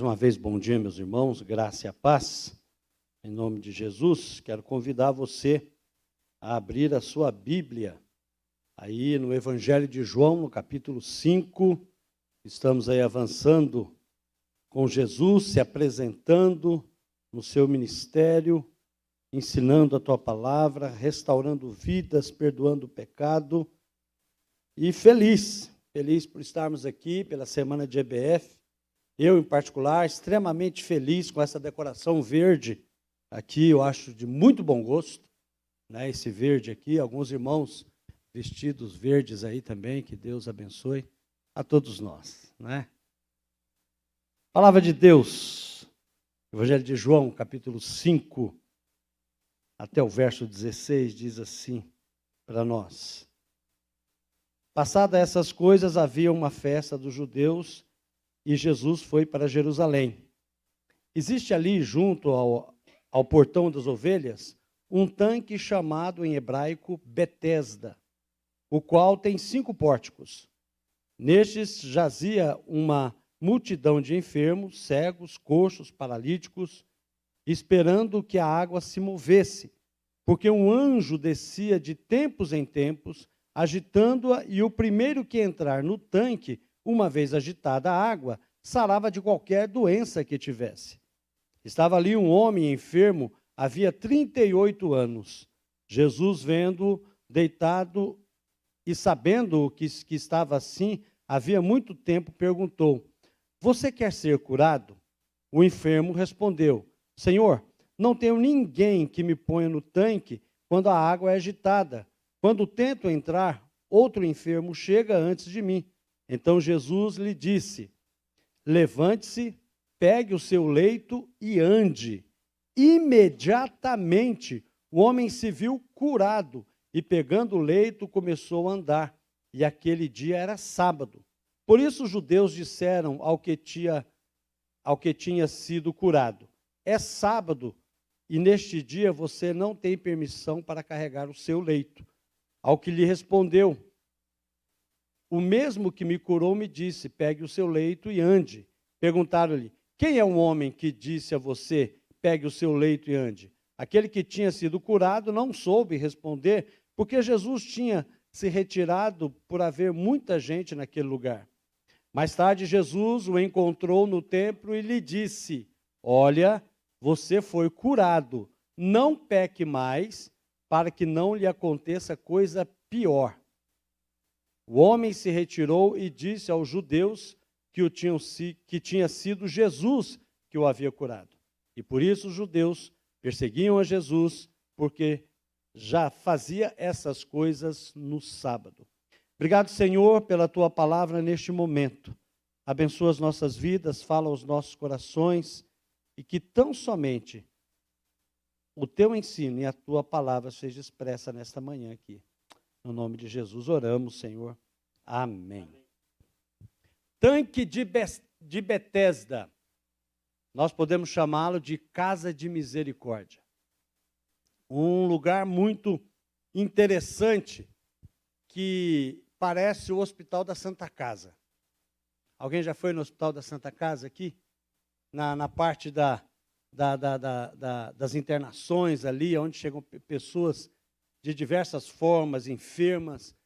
Mais uma vez, bom dia, meus irmãos, graça e a paz. Em nome de Jesus, quero convidar você a abrir a sua Bíblia, aí no Evangelho de João, no capítulo 5, estamos aí avançando com Jesus, se apresentando no seu ministério, ensinando a tua palavra, restaurando vidas, perdoando o pecado, e feliz por estarmos aqui pela semana de EBF. Eu, em particular, extremamente feliz com essa decoração verde aqui, eu acho de muito bom gosto, né, esse verde aqui, alguns irmãos vestidos verdes aí também, que Deus abençoe a todos nós, né? Palavra de Deus, Evangelho de João, capítulo 5, até o verso 16, diz assim para nós. Passadas essas coisas, havia uma festa dos judeus, e Jesus foi para Jerusalém. Existe ali, junto ao portão das ovelhas, um tanque chamado em hebraico Betesda, o qual tem 5 pórticos. Nestes jazia uma multidão de enfermos, cegos, coxos, paralíticos, esperando que a água se movesse, porque um anjo descia de tempos em tempos, agitando-a, e o primeiro que entrar no tanque, uma vez agitada a água, sarava de qualquer doença que tivesse. Estava ali um homem enfermo, havia 38 anos. Jesus, vendo deitado e sabendo que estava assim, havia muito tempo, perguntou: você quer ser curado? O enfermo respondeu: Senhor, não tenho ninguém que me ponha no tanque quando a água é agitada. Quando tento entrar, outro enfermo chega antes de mim. Então Jesus lhe disse: levante-se, pegue o seu leito e ande. Imediatamente o homem se viu curado e, pegando o leito, começou a andar. E aquele dia era sábado. Por isso os judeus disseram ao que tinha sido curado: é sábado e neste dia você não tem permissão para carregar o seu leito. Ao que lhe respondeu: o mesmo que me curou me disse, pegue o seu leito e ande. Perguntaram-lhe: quem é o homem que disse a você, pegue o seu leito e ande? Aquele que tinha sido curado não soube responder, porque Jesus tinha se retirado por haver muita gente naquele lugar. Mais tarde, Jesus o encontrou no templo e lhe disse: olha, você foi curado, não peque mais, para que não lhe aconteça coisa pior. O homem se retirou e disse aos judeus que tinha sido Jesus que o havia curado. E por isso os judeus perseguiam a Jesus, porque já fazia essas coisas no sábado. Obrigado, Senhor, pela tua palavra neste momento. Abençoa as nossas vidas, fala aos nossos corações, e que tão somente o teu ensino e a tua palavra seja expressa nesta manhã aqui. No nome de Jesus oramos, Senhor. Amém. Tanque de Betesda. Nós podemos chamá-lo de Casa de Misericórdia. Um lugar muito interessante que parece o Hospital da Santa Casa. Alguém já foi no Hospital da Santa Casa aqui? Na parte das internações ali, onde chegam pessoas de diversas formas, enfermas.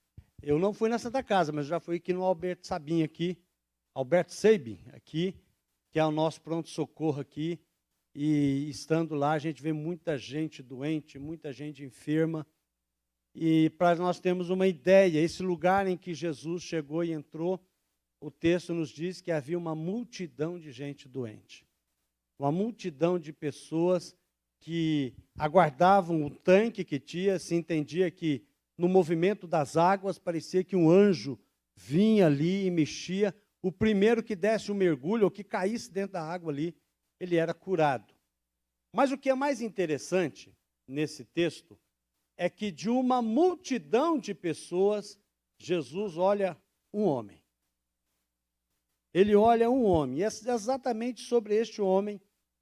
Eu não fui na Santa Casa, mas já fui aqui no Alberto Sabin aqui, que é o nosso pronto-socorro aqui, e estando lá a gente vê muita gente doente, muita gente enferma, e para nós termos uma ideia, esse lugar em que Jesus chegou e entrou, o texto nos diz que havia uma multidão de gente doente, uma multidão de pessoas que aguardavam o tanque que tinha. Se entendia que no movimento das águas parecia que um anjo vinha ali e mexia. O primeiro que desse um mergulho ou que caísse dentro da água ali, ele era curado. Mas o que é mais interessante nesse texto é que de uma multidão de pessoas, Jesus olha um homem. Ele olha um homem. E é exatamente sobre este homem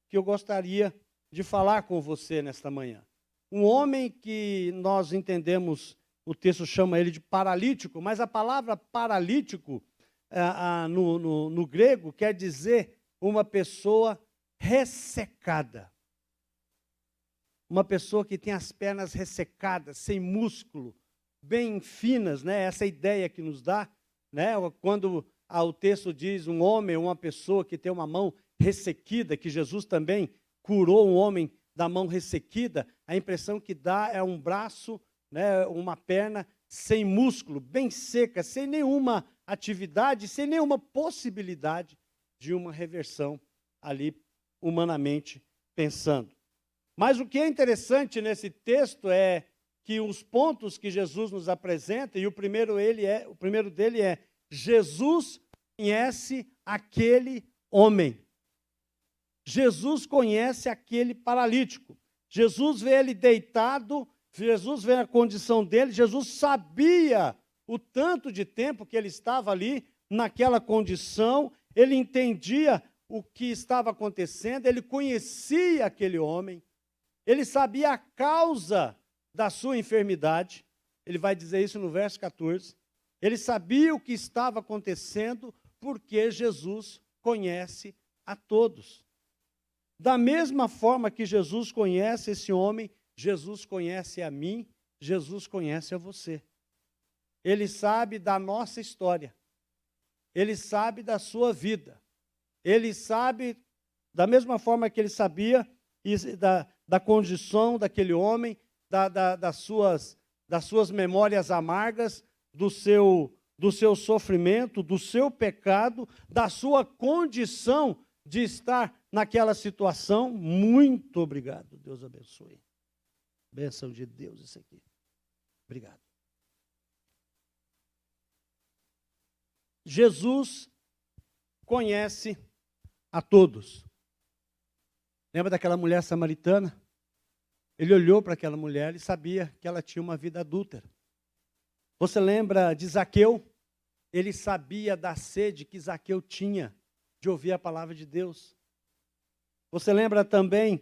que eu gostaria de falar com você nesta manhã. Um homem que nós entendemos, o texto chama ele de paralítico, mas a palavra paralítico no grego quer dizer uma pessoa ressecada. Uma pessoa que tem as pernas ressecadas, sem músculo, bem finas, né? Essa ideia que nos dá, né? Quando o texto diz um homem, uma pessoa que tem uma mão ressequida, que Jesus também curou um homem da mão ressequida, a impressão que dá é um braço, né? Uma perna sem músculo, bem seca, sem nenhuma atividade, sem nenhuma possibilidade de uma reversão ali, humanamente pensando. Mas o que é interessante nesse texto é que os pontos que Jesus nos apresenta, e o primeiro dele é Jesus conhece aquele homem. Jesus conhece aquele paralítico. Jesus vê ele deitado, Jesus vê a condição dele, Jesus sabia o tanto de tempo que ele estava ali naquela condição, ele entendia o que estava acontecendo, ele conhecia aquele homem, ele sabia a causa da sua enfermidade, ele vai dizer isso no verso 14, ele sabia o que estava acontecendo, porque Jesus conhece a todos. Da mesma forma que Jesus conhece esse homem, Jesus conhece a mim, Jesus conhece a você. Ele sabe da nossa história, ele sabe da sua vida, ele sabe, da mesma forma que ele sabia da condição daquele homem, das suas memórias amargas, do seu sofrimento, do seu pecado, da sua condição de estar naquela situação. Muito obrigado, Deus abençoe. Bênção de Deus isso aqui. Obrigado. Jesus conhece a todos. Lembra daquela mulher samaritana? Ele olhou para aquela mulher e sabia que ela tinha uma vida adúltera. Você lembra de Zaqueu? Ele sabia da sede que Zaqueu tinha de ouvir a palavra de Deus. Você lembra também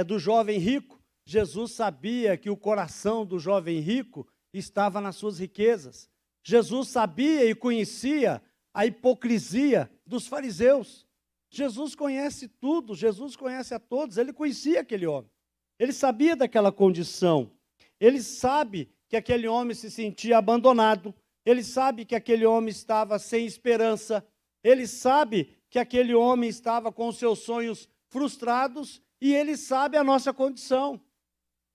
do jovem rico? Jesus sabia que o coração do jovem rico estava nas suas riquezas. Jesus sabia e conhecia a hipocrisia dos fariseus. Jesus conhece tudo, Jesus conhece a todos, ele conhecia aquele homem. Ele sabia daquela condição. Ele sabe que aquele homem se sentia abandonado. Ele sabe que aquele homem estava sem esperança. Ele sabe que aquele homem estava com seus sonhos frustrados. E ele sabe a nossa condição.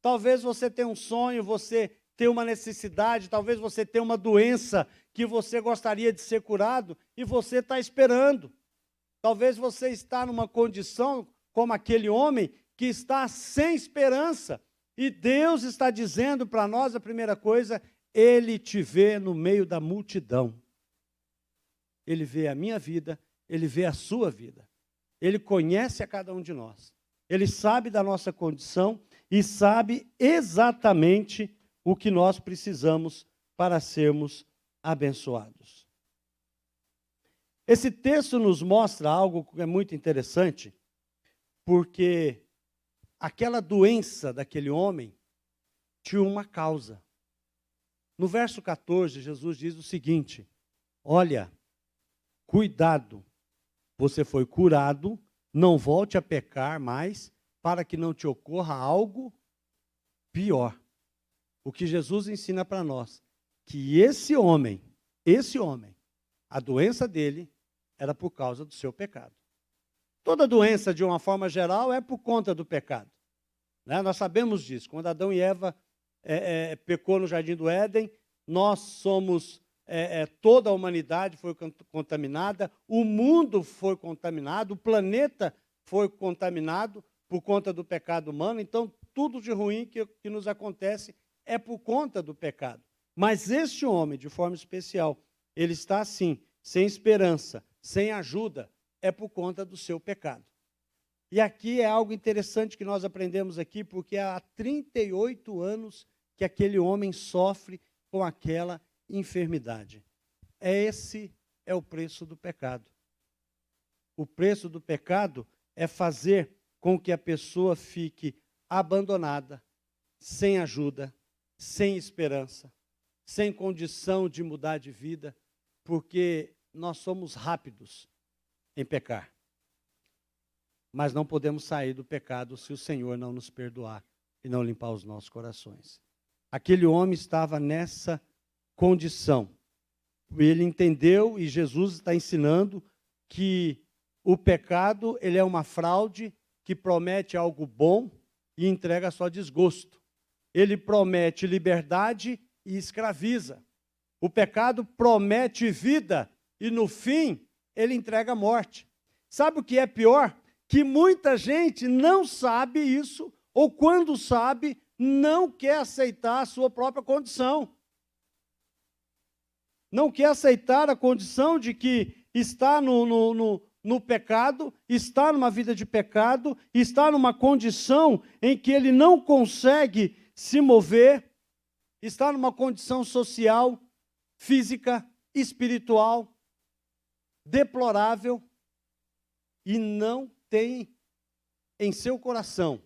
Talvez você tenha um sonho, você tenha uma necessidade, talvez você tenha uma doença que você gostaria de ser curado e você está esperando. Talvez você está numa condição como aquele homem que está sem esperança. E Deus está dizendo para nós, a primeira coisa, Ele te vê no meio da multidão. Ele vê a minha vida, Ele vê a sua vida. Ele conhece a cada um de nós. Ele sabe da nossa condição e sabe exatamente o que nós precisamos para sermos abençoados. Esse texto nos mostra algo que é muito interessante, porque aquela doença daquele homem tinha uma causa. No verso 14, Jesus diz o seguinte: olha, cuidado, você foi curado, não volte a pecar mais, para que não te ocorra algo pior. O que Jesus ensina para nós, que esse homem, a doença dele era por causa do seu pecado. Toda doença, de uma forma geral, é por conta do pecado. Né? Nós sabemos disso. Quando Adão e Eva pecou no Jardim do Éden, nós somos, toda a humanidade foi contaminada, o mundo foi contaminado, o planeta foi contaminado por conta do pecado humano. Então, tudo de ruim que nos acontece é por conta do pecado. Mas este homem, de forma especial, ele está assim, sem esperança, sem ajuda, é por conta do seu pecado. E aqui é algo interessante que nós aprendemos aqui, porque há 38 anos que aquele homem sofre com aquela enfermidade. Esse é o preço do pecado. O preço do pecado é fazer com que a pessoa fique abandonada, sem ajuda, sem esperança, sem condição de mudar de vida, porque nós somos rápidos em pecar. mas não podemos sair do pecado se o Senhor não nos perdoar e não limpar os nossos corações. Aquele homem estava nessa condição. Ele entendeu, e Jesus está ensinando, que o pecado ele é uma fraude que promete algo bom e entrega só desgosto. Ele promete liberdade e escraviza. O pecado promete vida e, no fim, ele entrega morte. Sabe o que é pior? Que muita gente não sabe isso, ou quando sabe, não quer aceitar a sua própria condição. Não quer aceitar a condição de que está no pecado, está numa vida de pecado, está numa condição em que ele não consegue se mover, está numa condição social, física, espiritual, deplorável, e não tem em seu coração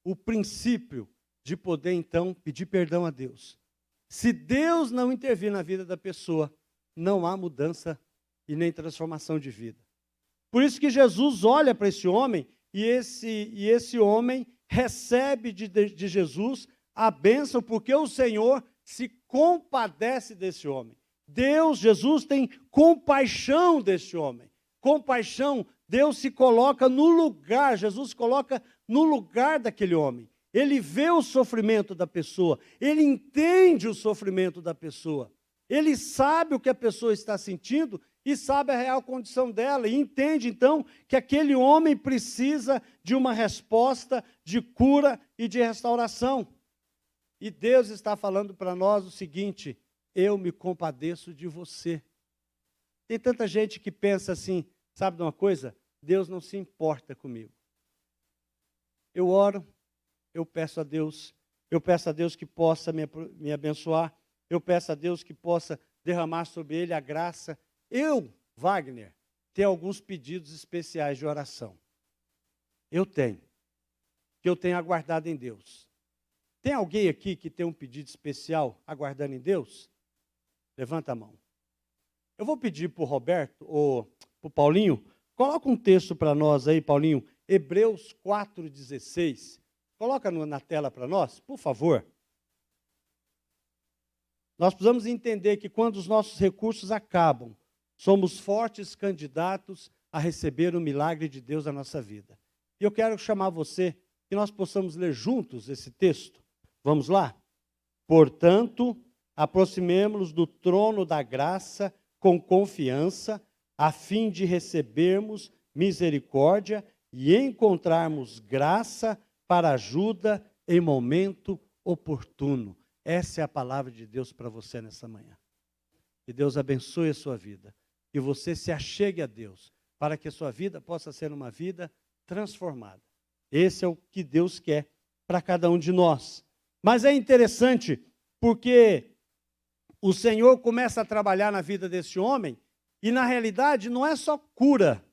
o princípio de poder, então, pedir perdão a Deus. Se Deus não intervir na vida da pessoa, não há mudança e nem transformação de vida. Por isso que Jesus olha para esse homem, e esse homem recebe de Jesus a bênção, porque o Senhor se compadece desse homem. Deus, Jesus, tem compaixão desse homem. Compaixão, Deus se coloca no lugar, Jesus se coloca no lugar daquele homem. Ele vê o sofrimento da pessoa, ele entende o sofrimento da pessoa. Ele sabe o que a pessoa está sentindo e sabe a real condição dela. E entende, então, que aquele homem precisa de uma resposta de cura e de restauração. E Deus está falando para nós o seguinte: eu me compadeço de você. Tem tanta gente que pensa assim, sabe de uma coisa? Deus não se importa comigo. Eu oro, eu peço a Deus que possa me abençoar, eu peço a Deus que possa derramar sobre ele a graça. Eu, Wagner, tenho alguns pedidos especiais de oração. Eu tenho, que eu tenho aguardado em Deus. Tem alguém aqui que tem um pedido especial aguardando em Deus? Levanta a mão. Eu vou pedir para o Roberto, ou para o Paulinho, coloca um texto para nós aí, Paulinho, Hebreus 4,16. Coloca na tela para nós, por favor. Nós precisamos entender que quando os nossos recursos acabam, somos fortes candidatos a receber o milagre de Deus na nossa vida. E eu quero chamar você, que nós possamos ler juntos esse texto. Vamos lá? Portanto, aproximemo-nos do trono da graça com confiança, a fim de recebermos misericórdia e encontrarmos graça para ajuda em momento oportuno. Essa é a palavra de Deus para você nessa manhã. Que Deus abençoe a sua vida. Que você se achegue a Deus, para que a sua vida possa ser uma vida transformada. Esse é o que Deus quer para cada um de nós. Mas é interessante, porque o Senhor começa a trabalhar na vida desse homem, e na realidade não é só cura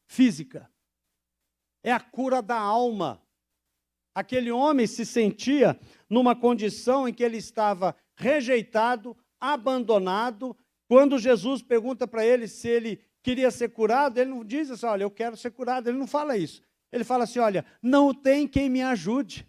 física, é a cura da alma. Aquele homem se sentia numa condição em que ele estava rejeitado, abandonado. Quando Jesus pergunta para ele se ele queria ser curado, ele não diz assim, olha, eu quero ser curado. Ele não fala isso. Ele fala assim, olha, não tem quem me ajude.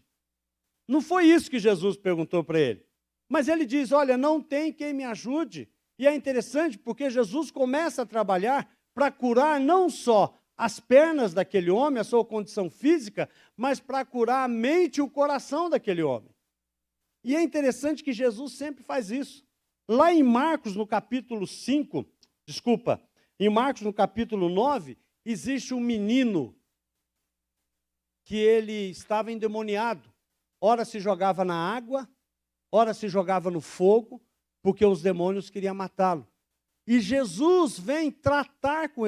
Não foi isso que Jesus perguntou para ele. Mas ele diz, olha, não tem quem me ajude. E é interessante porque Jesus começa a trabalhar para curar não só as pernas daquele homem, a sua condição física, mas para curar a mente e o coração daquele homem. E é interessante que Jesus sempre faz isso. Lá em Marcos, no capítulo 5, em Marcos, no capítulo 9, existe um menino que ele estava endemoniado. Ora se jogava na água, ora se jogava no fogo, porque os demônios queriam matá-lo. E Jesus vem tratar com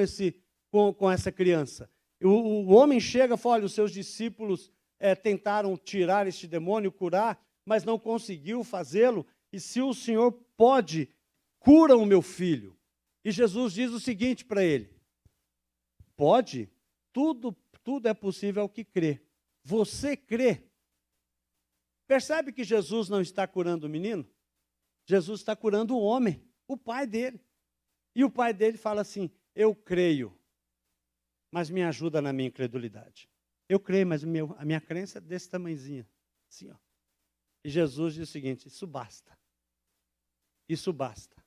essa criança. O homem chega e fala, olha, os seus discípulos tentaram tirar este demônio, curar, mas não conseguiu fazê-lo. E se o Senhor pode, cura o meu filho. E Jesus diz o seguinte para ele, pode? Tudo é possível ao que crê. Você crê? Percebe que Jesus não está curando o menino? Jesus está curando o homem, o pai dele. E o pai dele fala assim, eu creio. mas me ajuda na minha incredulidade. Eu creio, mas a minha crença é desse tamanhozinho, assim, ó. E Jesus diz o seguinte: isso basta. Isso basta.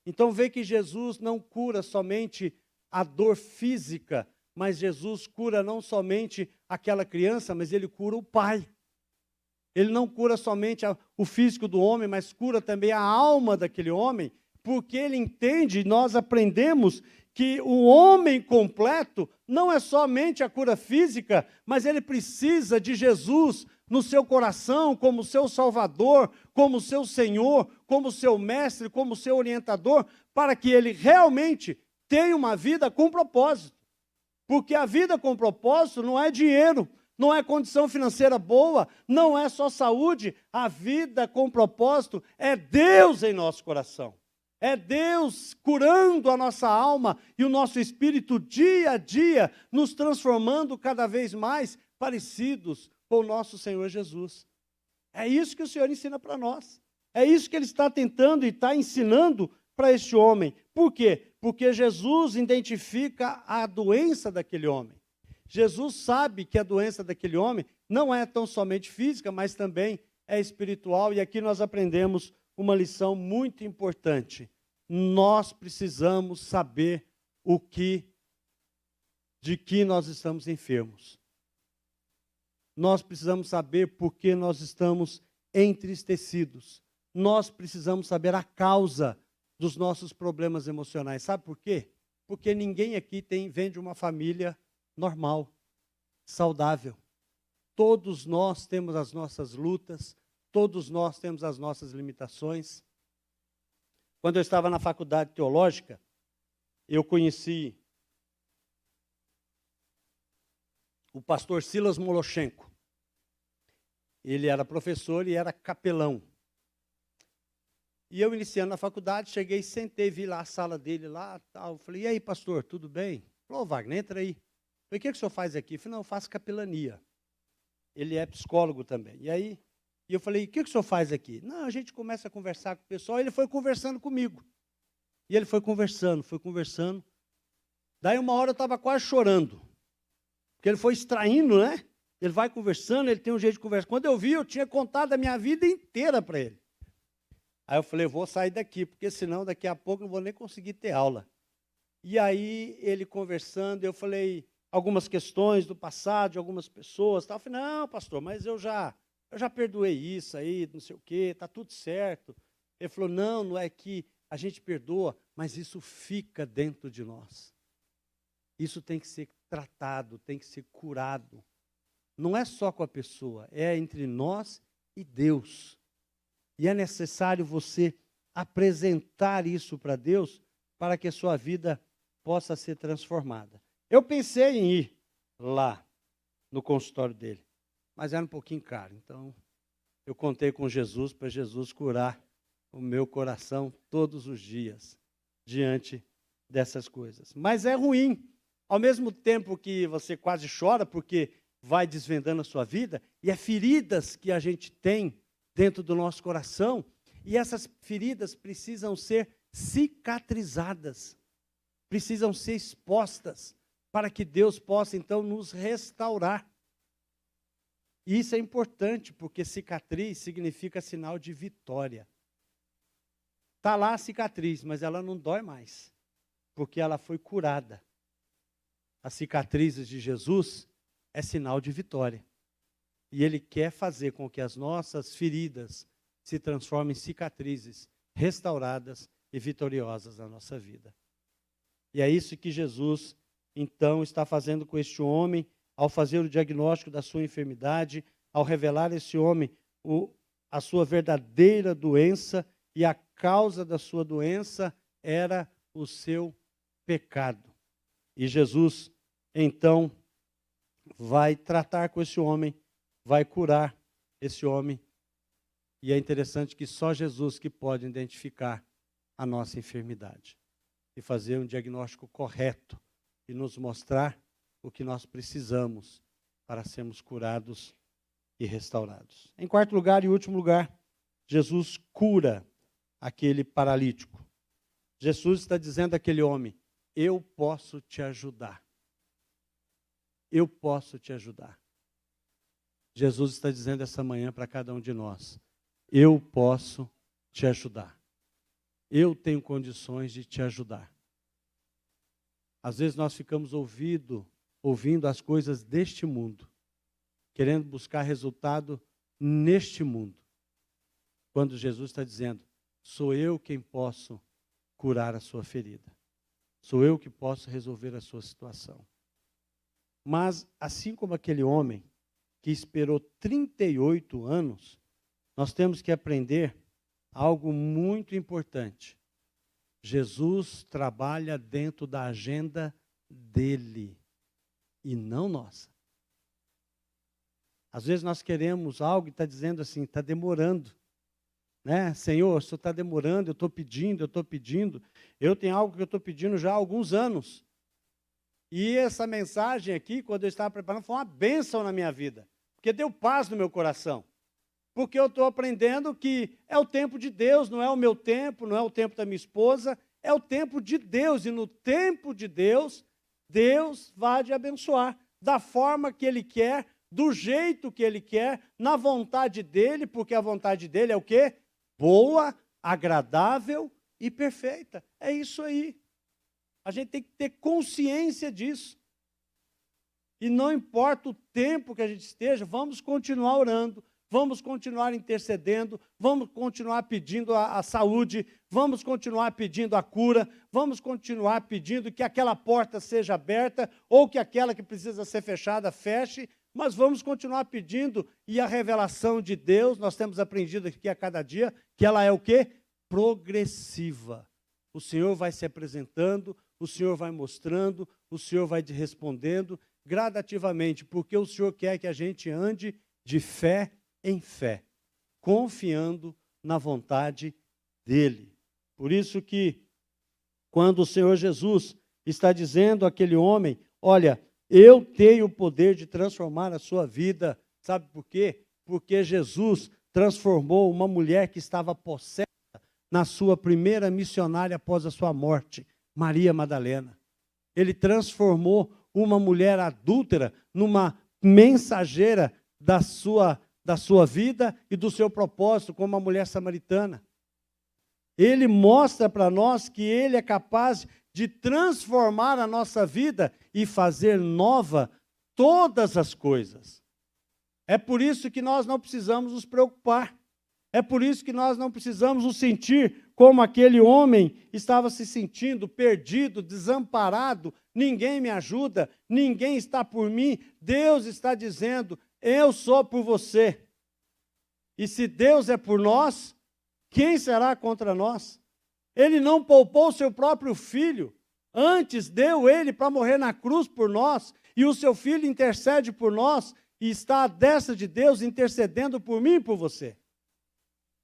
Então vê que Jesus não cura somente a dor física, mas Jesus cura não somente aquela criança, mas ele cura o pai. Ele não cura somente o físico do homem, mas cura também a alma daquele homem, porque ele entende, nós aprendemos que o homem completo não é somente a cura física, mas ele precisa de Jesus no seu coração, como seu Salvador, como seu Senhor, como seu mestre, como seu orientador, para que ele realmente tenha uma vida com propósito. Porque a vida com propósito não é dinheiro, não é condição financeira boa, não é só saúde. A vida com propósito é Deus em nosso coração. É Deus curando a nossa alma e o nosso espírito dia a dia, nos transformando cada vez mais parecidos com o nosso Senhor Jesus. É isso que o Senhor ensina para nós. É isso que Ele está tentando e está ensinando para este homem. Por quê? Porque Jesus identifica a doença daquele homem. Jesus sabe que a doença daquele homem não é tão somente física, mas também é espiritual. E aqui nós aprendemos uma lição muito importante. Nós precisamos saber de que nós estamos enfermos. Nós precisamos saber por que nós estamos entristecidos. Nós precisamos saber a causa dos nossos problemas emocionais. Sabe por quê? Porque ninguém aqui vem de uma família normal, saudável. Todos nós temos as nossas lutas, todos nós temos as nossas limitações. Quando eu estava na faculdade teológica, eu conheci o pastor Silas Moloshenko. Ele era professor e era capelão. E eu, iniciando na faculdade, cheguei, sentei, vi lá a sala dele lá, tal. Falei: e aí, pastor, tudo bem? Falou: Wagner, entra aí. Falei: o que o senhor faz aqui? Falei: não, eu faço capelania. Ele é psicólogo também. E eu falei: o que o senhor faz aqui? Não, a gente começa a conversar com o pessoal. Ele foi conversando comigo. E ele foi conversando. Daí uma hora eu estava quase chorando. Porque ele foi extraindo, né? Ele vai conversando, ele tem um jeito de conversar. Quando eu vi, eu tinha contado a minha vida inteira para ele. Aí eu falei: vou sair daqui, porque senão daqui a pouco eu não vou nem conseguir ter aula. E aí ele conversando, eu falei algumas questões do passado de algumas pessoas. Eu falei: não, pastor, mas eu já perdoei isso aí, não sei o quê, está tudo certo. Ele falou: não é que a gente perdoa, mas isso fica dentro de nós. Isso tem que ser tratado, tem que ser curado. Não é só com a pessoa, é entre nós e Deus. E é necessário você apresentar isso para Deus para que a sua vida possa ser transformada. Eu pensei em ir lá no consultório dele, mas era um pouquinho caro. Então, eu contei com Jesus para Jesus curar o meu coração todos os dias diante dessas coisas. Mas é ruim. Ao mesmo tempo que você quase chora porque vai desvendando a sua vida, e é feridas que a gente tem dentro do nosso coração, e essas feridas precisam ser cicatrizadas, precisam ser expostas, para que Deus possa, então, nos restaurar. E isso é importante, porque cicatriz significa sinal de vitória. Está lá a cicatriz, mas ela não dói mais, porque ela foi curada. As cicatrizes de Jesus é sinal de vitória. E Ele quer fazer com que as nossas feridas se transformem em cicatrizes restauradas e vitoriosas na nossa vida. E é isso que Jesus, então, está fazendo com este homem, ao fazer o diagnóstico da sua enfermidade, ao revelar a esse homem a sua verdadeira doença, e a causa da sua doença era o seu pecado. E Jesus, então, vai tratar com esse homem, vai curar esse homem. E é interessante que só Jesus que pode identificar a nossa enfermidade e fazer um diagnóstico correto e nos mostrar o que nós precisamos para sermos curados e restaurados. Em quarto lugar e último lugar, Jesus cura aquele paralítico. Jesus está dizendo àquele homem: eu posso te ajudar. eu posso te ajudar. Jesus está dizendo essa manhã para cada um de nós, eu posso te ajudar. Eu tenho condições de te ajudar. Às vezes nós ficamos ouvindo as coisas deste mundo, querendo buscar resultado neste mundo. Quando Jesus está dizendo, sou eu quem posso curar a sua ferida. Sou eu que posso resolver a sua situação. Mas, assim como aquele homem que esperou 38 anos, nós temos que aprender algo muito importante. Jesus trabalha dentro da agenda dele e não nossa. Às vezes nós queremos algo e está dizendo assim, está demorando. Né? Senhor, o Senhor está demorando, eu estou pedindo. Eu tenho algo que eu estou pedindo já há alguns anos. E essa mensagem aqui, quando eu estava preparando, foi uma bênção na minha vida. Porque deu paz no meu coração. Porque eu estou aprendendo que é o tempo de Deus, não é o meu tempo, não é o tempo da minha esposa, é o tempo de Deus. E no tempo de Deus, Deus vai te abençoar. Da forma que Ele quer, do jeito que Ele quer, na vontade dEle, porque a vontade dEle é o quê? Boa, agradável e perfeita. É isso aí. A gente tem que ter consciência disso. E não importa o tempo que a gente esteja, vamos continuar orando, vamos continuar intercedendo, vamos continuar pedindo a saúde, vamos continuar pedindo a cura, vamos continuar pedindo que aquela porta seja aberta ou que aquela que precisa ser fechada, feche, mas vamos continuar pedindo. E a revelação de Deus, nós temos aprendido aqui a cada dia, que ela é o quê? Progressiva. O Senhor vai se apresentando, o Senhor vai mostrando, o Senhor vai te respondendo gradativamente, porque o Senhor quer que a gente ande de fé em fé, confiando na vontade dEle. Por isso que, quando o Senhor Jesus está dizendo àquele homem, olha, eu tenho o poder de transformar a sua vida, sabe por quê? Porque Jesus transformou uma mulher que estava possessa na sua primeira missionária após a sua morte, Maria Madalena. Ele transformou uma mulher adúltera numa mensageira da sua vida e do seu propósito, como a mulher samaritana. Ele mostra para nós que Ele é capaz de transformar a nossa vida e fazer nova todas as coisas. É por isso que nós não precisamos nos preocupar. É por isso que nós não precisamos nos sentir como aquele homem estava se sentindo, perdido, desamparado. Ninguém me ajuda, ninguém está por mim. Deus está dizendo, eu sou por você. E se Deus é por nós, quem será contra nós? Ele não poupou seu próprio filho, antes deu ele para morrer na cruz por nós, e o seu filho intercede por nós, e está à destra de Deus intercedendo por mim e por você.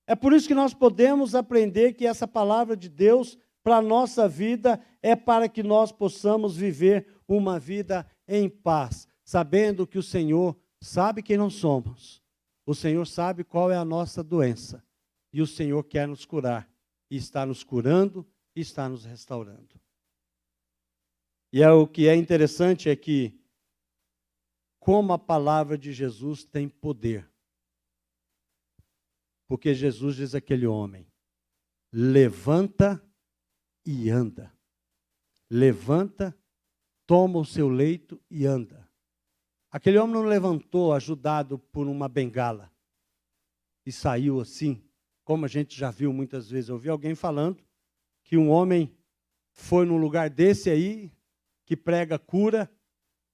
É por isso que nós podemos aprender que essa palavra de Deus para a nossa vida é para que nós possamos viver uma vida em paz, sabendo que o Senhor sabe quem nós somos, o Senhor sabe qual é a nossa doença, e o Senhor quer nos curar, e está nos curando, e está nos restaurando. E o que é interessante é que, como a palavra de Jesus tem poder, porque Jesus diz àquele homem, levanta e anda. Levanta, toma o seu leito e anda. Aquele homem não levantou ajudado por uma bengala e saiu assim, como a gente já viu muitas vezes. Eu ouvi alguém falando que um homem foi num lugar desse aí, que prega cura,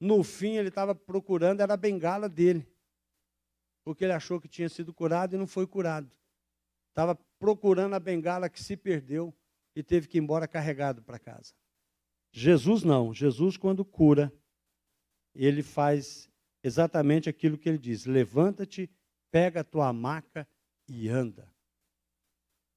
no fim ele estava procurando, era a bengala dele. Porque ele achou que tinha sido curado e não foi curado. Estava procurando a bengala que se perdeu e teve que ir embora carregado para casa. Jesus não. Jesus, quando cura, ele faz exatamente aquilo que ele diz. Levanta-te, pega a tua maca e anda.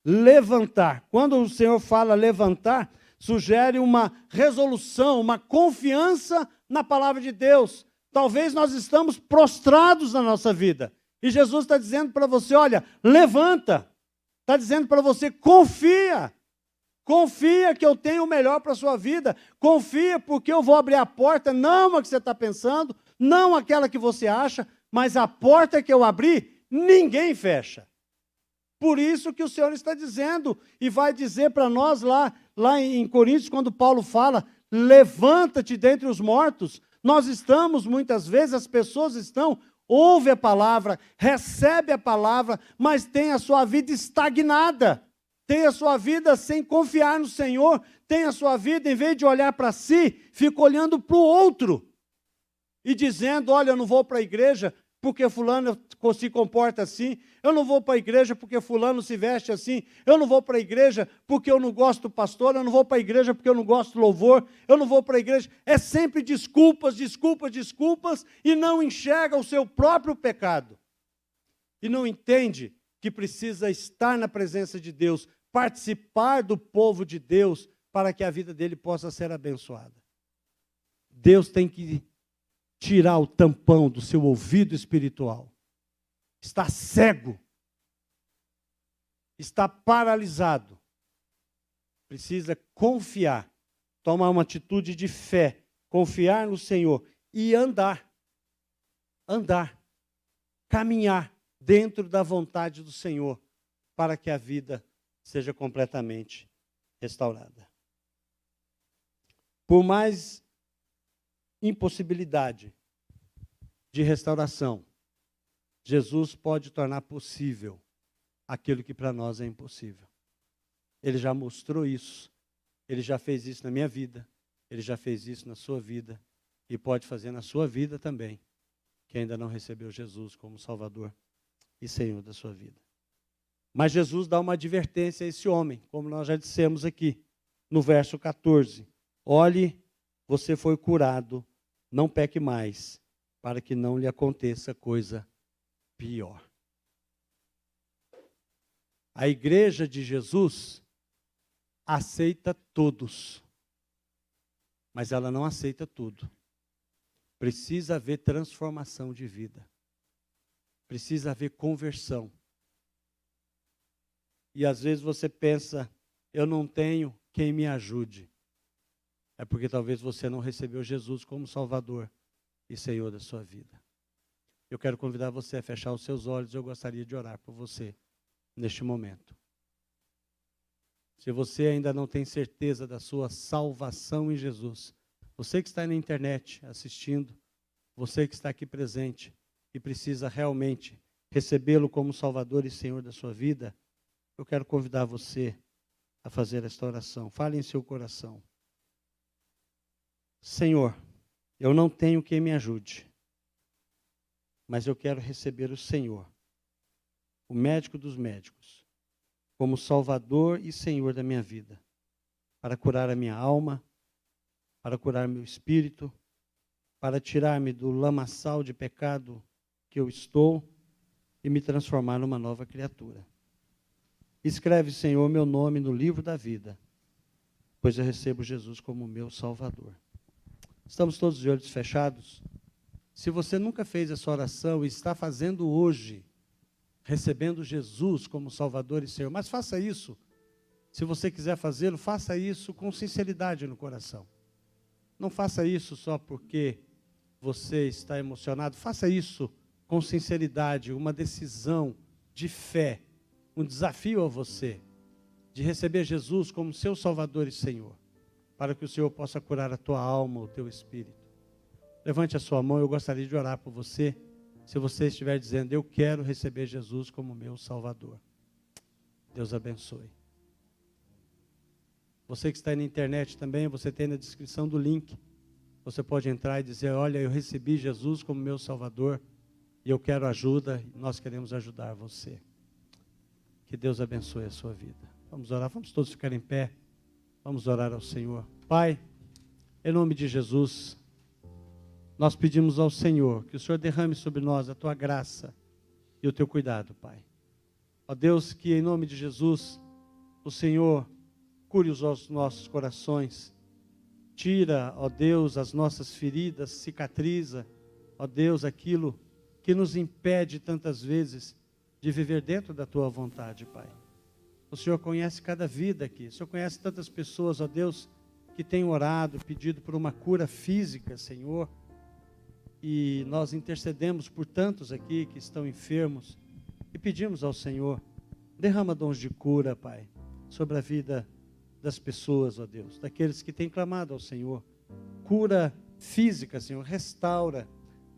Levantar. Quando o Senhor fala levantar, sugere uma resolução, uma confiança na palavra de Deus. Talvez nós estamos prostrados na nossa vida. E Jesus está dizendo para você, olha, levanta. Está dizendo para você, confia. Confia que eu tenho o melhor para a sua vida. Confia porque eu vou abrir a porta, não a que você está pensando, não aquela que você acha, mas a porta que eu abri, ninguém fecha. Por isso que o Senhor está dizendo, e vai dizer para nós lá em Coríntios, quando Paulo fala, levanta-te dentre os mortos. Nós estamos, muitas vezes, as pessoas estão, ouve a palavra, recebe a palavra, mas tem a sua vida estagnada. Tem a sua vida sem confiar no Senhor. Tem a sua vida, em vez de olhar para si, fica olhando para o outro. E dizendo, olha, eu não vou para a igreja porque fulano se comporta assim. Eu não vou para a igreja porque fulano se veste assim. Eu não vou para a igreja porque eu não gosto do pastor. Eu não vou para a igreja porque eu não gosto do louvor. Eu não vou para a igreja. É sempre desculpas, desculpas, desculpas, e não enxerga o seu próprio pecado. E não entende que precisa estar na presença de Deus, participar do povo de Deus, para que a vida dele possa ser abençoada. Deus tem que tirar o tampão do seu ouvido espiritual. Está cego. Está paralisado. Precisa confiar. Tomar uma atitude de fé. Confiar no Senhor. E andar. Andar. Caminhar dentro da vontade do Senhor. Para que a vida seja completamente restaurada. Por mais impossibilidade de restauração, Jesus pode tornar possível aquilo que para nós é impossível. Ele já mostrou isso. Ele já fez isso na minha vida. Ele já fez isso na sua vida. E pode fazer na sua vida também, que ainda não recebeu Jesus como Salvador e Senhor da sua vida. Mas Jesus dá uma advertência a esse homem, como nós já dissemos aqui, no verso 14. Olhe, você foi curado, não peque mais, para que não lhe aconteça coisa pior. A igreja de Jesus aceita todos, mas ela não aceita tudo. Precisa haver transformação de vida. Precisa haver conversão. E às vezes você pensa, eu não tenho quem me ajude. É porque talvez você não recebeu Jesus como Salvador e Senhor da sua vida. Eu quero convidar você a fechar os seus olhos. Eu gostaria de orar por você neste momento. Se você ainda não tem certeza da sua salvação em Jesus, você que está na internet assistindo, você que está aqui presente e precisa realmente recebê-lo como Salvador e Senhor da sua vida, eu quero convidar você a fazer esta oração. Fale em seu coração. Senhor, eu não tenho quem me ajude, mas eu quero receber o Senhor, o médico dos médicos, como Salvador e Senhor da minha vida, para curar a minha alma, para curar meu espírito, para tirar-me do lamaçal de pecado que eu estou e me transformar numa nova criatura. Escreve, Senhor, meu nome no livro da vida, pois eu recebo Jesus como meu Salvador. Estamos todos de olhos fechados. Se você nunca fez essa oração e está fazendo hoje, recebendo Jesus como Salvador e Senhor, mas faça isso. Se você quiser fazê-lo, faça isso com sinceridade no coração. Não faça isso só porque você está emocionado. Faça isso com sinceridade, uma decisão de fé, um desafio a você, de receber Jesus como seu Salvador e Senhor, para que o Senhor possa curar a tua alma, o teu espírito. Levante a sua mão, eu gostaria de orar por você, se você estiver dizendo, eu quero receber Jesus como meu Salvador. Deus abençoe. Você que está aí na internet também, você tem na descrição do link, você pode entrar e dizer, olha, eu recebi Jesus como meu Salvador, e eu quero ajuda, e nós queremos ajudar você. Que Deus abençoe a sua vida. Vamos orar, vamos todos ficar em pé. Vamos orar ao Senhor. Pai, em nome de Jesus, nós pedimos ao Senhor que o Senhor derrame sobre nós a tua graça e o teu cuidado, Pai. Ó Deus, que em nome de Jesus, o Senhor cure os nossos corações. Tira, ó Deus, as nossas feridas, cicatriza, ó Deus, aquilo que nos impede tantas vezes de viver dentro da tua vontade, Pai. O Senhor conhece cada vida aqui. O Senhor conhece tantas pessoas, ó Deus, que têm orado, pedido por uma cura física, Senhor. E nós intercedemos por tantos aqui que estão enfermos e pedimos ao Senhor, derrama dons de cura, Pai, sobre a vida das pessoas, ó Deus, daqueles que têm clamado ao Senhor. Cura física, Senhor, restaura,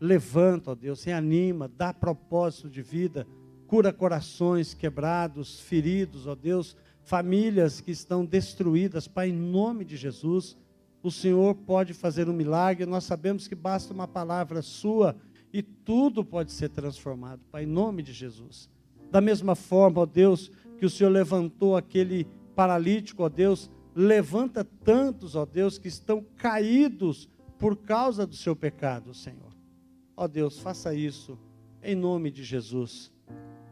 levanta, ó Deus, reanima, dá propósito de vida, cura corações quebrados, feridos, ó Deus, famílias que estão destruídas, Pai, em nome de Jesus. O Senhor pode fazer um milagre, nós sabemos que basta uma palavra sua e tudo pode ser transformado, Pai, em nome de Jesus. Da mesma forma, ó Deus, que o Senhor levantou aquele paralítico, ó Deus, levanta tantos, ó Deus, que estão caídos por causa do seu pecado, Senhor. Ó Deus, faça isso em nome de Jesus.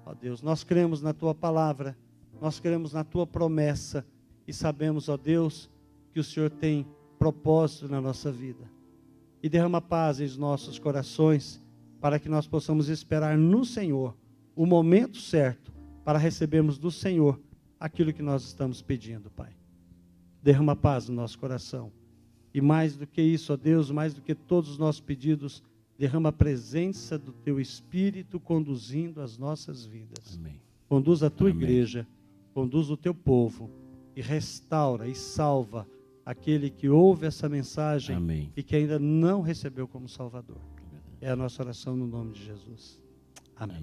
Ó Deus, nós cremos na tua palavra, nós cremos na tua promessa e sabemos, ó Deus, que o Senhor tem propósito na nossa vida. E derrama paz em nossos corações para que nós possamos esperar no Senhor o momento certo para recebermos do Senhor aquilo que nós estamos pedindo, Pai. Derrama paz no nosso coração. E mais do que isso, ó Deus, mais do que todos os nossos pedidos, derrama a presença do Teu Espírito conduzindo as nossas vidas. Amém. Conduz a Tua Amém. igreja, conduz o Teu povo e restaura e salva aquele que ouve essa mensagem. Amém. E que ainda não recebeu como Salvador. É a nossa oração no nome de Jesus. Amém. Amém.